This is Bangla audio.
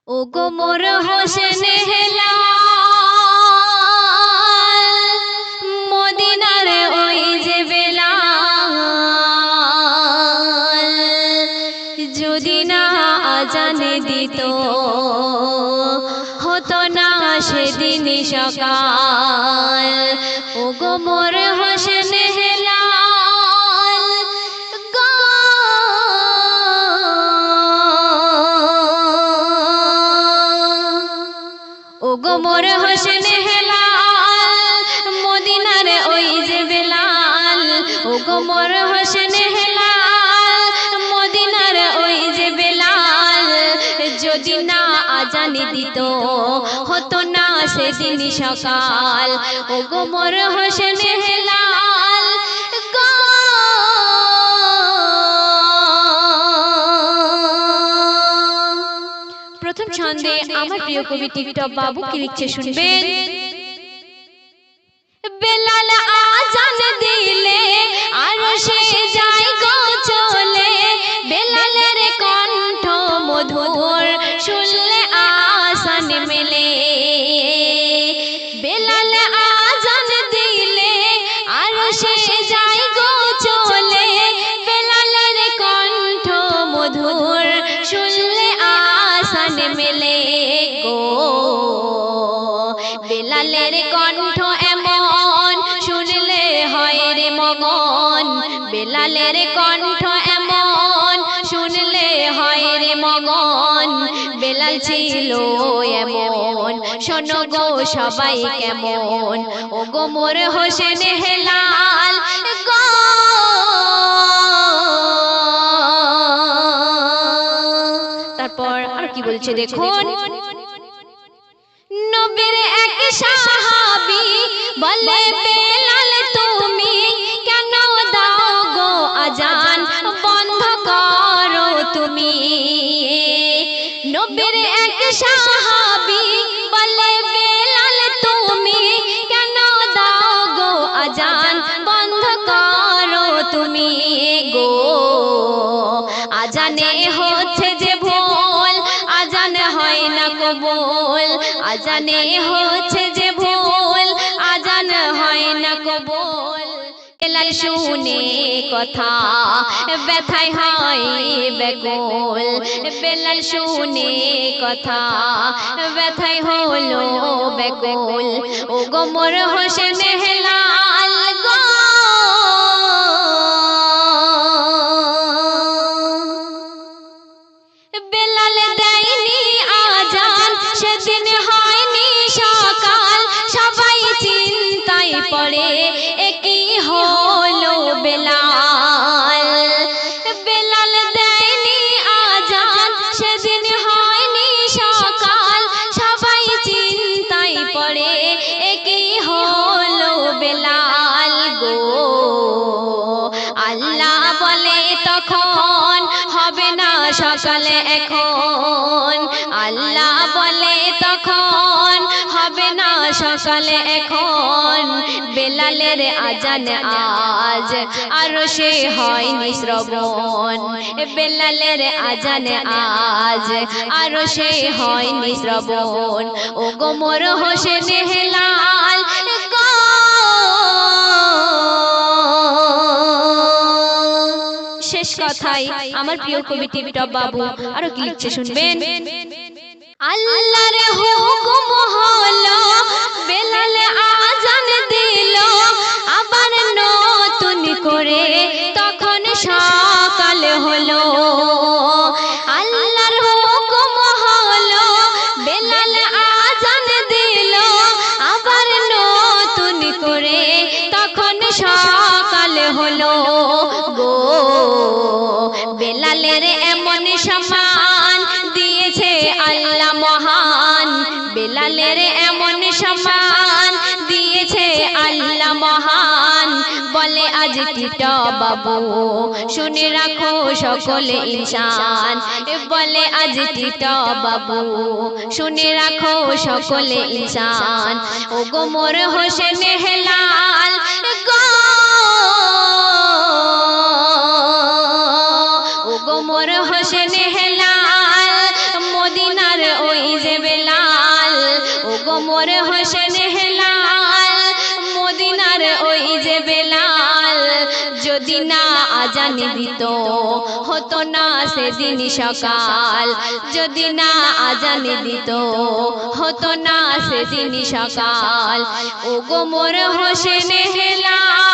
ও গো মোর হোসেন হেলাল মদিনার ওই যে বেলাল যদি না আজানে দিত হতো না সেদিন সকাল। ও গো মোর হোসেন হেলাল গো ও গো মোর হোসেন হেলাল মদিনার ওই যে বেলাল। ও গো মোর হোসেন হেলাল মদিনার ওই যে বেলাল যদি না আজানি দিত হতো না সেদিন সকাল। ও গো মোর হোসেন হেলাল গো প্রথম ছন্দে আমার প্রিয় কবি টিপটপ বাবু কি লিখছে শুনবেন। বেলাল আজান দিলে আরশে যায় গো চলে, বেলালের কণ্ঠ মধুর শুনলে আসান মেলে। বেলাল আজান দিলে আরশে যায় গো চলে, বেলালের কণ্ঠ মধুর শুনলে আসান মেলে গো। বেলালের কণ্ঠ এমন শুনলে হয় রে মগন, বেলালের কণ্ঠ এমন শুনলে হয় রে মগন। বেলাল ছিল এমন শোনো গো সবাই কেমন। ও গো মোর হোসেন হেলাল গো তারপর আর কি বলছে দেখুন। নবীর এক সাহাবী বলে বেলাল তুমি কেন দাও গো আজান বন্ধ করো তুমি। নবীর এক সাহাবী বলে বেলাল তুমি কেন দাও গো আজান বন্ধ করো তুমি গো। আজানে হচ্ছে যে ভুল আজান হয় না কবুল, আজানে হচ্ছে যে ভুল আজান হয় না কবুল। বেলাল শুনে কথা ব্যথায় হয় বেকুল, বেলাল শুনে কথা ব্যথায় হলো বেকুল। ও গো মোর হোসেন হেলাল গো বেলাল দেয়নি আজান সেদিন হয়নি সকাল, সবাই চিন্তায় পড়ে একই হলো বেলাল। বেলাল দেয়নি আজান সেদিন হয়নি সকাল, সবাই চিন্তায় পড়ে একই হলো বেলাল গো। আল্লাহ বলে তখন হবে না সকালে এখন, আল্লাহ বলে তখন হবে না সকালে এখন। বেলালের আজান আজ আরশে হয়নি শ্রবণ, বেলালের আজান আজ আরশে হয়নি শ্রবণ। ও গো মোর হোসেন হেলাল গো শেষ কথাই আমার প্রিয় কবি টিপটপ বাবু আরো কি লিখছে শুনবেন। আল্লাহর হুকুম হলো বেলাল আজান দিল আবার নতুন করে তখন সকাল হলো। আল্লাহর হুকুম হলো বেলাল আজান দিল আবার নতুন করে তখন সকাল হলো গো। বেলালের এমন সম্মান দিয়েছে আল্লাহ মহান, বেলালের এমন সম্মান দিয়েছে আল্লাহ মহান। বলে আজ টিপটপ বাবু শুনে রাখো সকলে ইনসান, বলে আজ টিপটপ বাবু শুনে রাখো সকলে ইনসান। ও গো মোর হোসেন হেলাল গো ও গো মোর হোসেন হেলাল মদিনার ওই গো মোর হোসেন হেলাল মদিনার ওই যে বেলাল যদি না আজান দিত হতো না সেদিন সকাল যদি না আজান দিত হতো না সেদিন সকাল ও গো মোর হোসেন হেলাল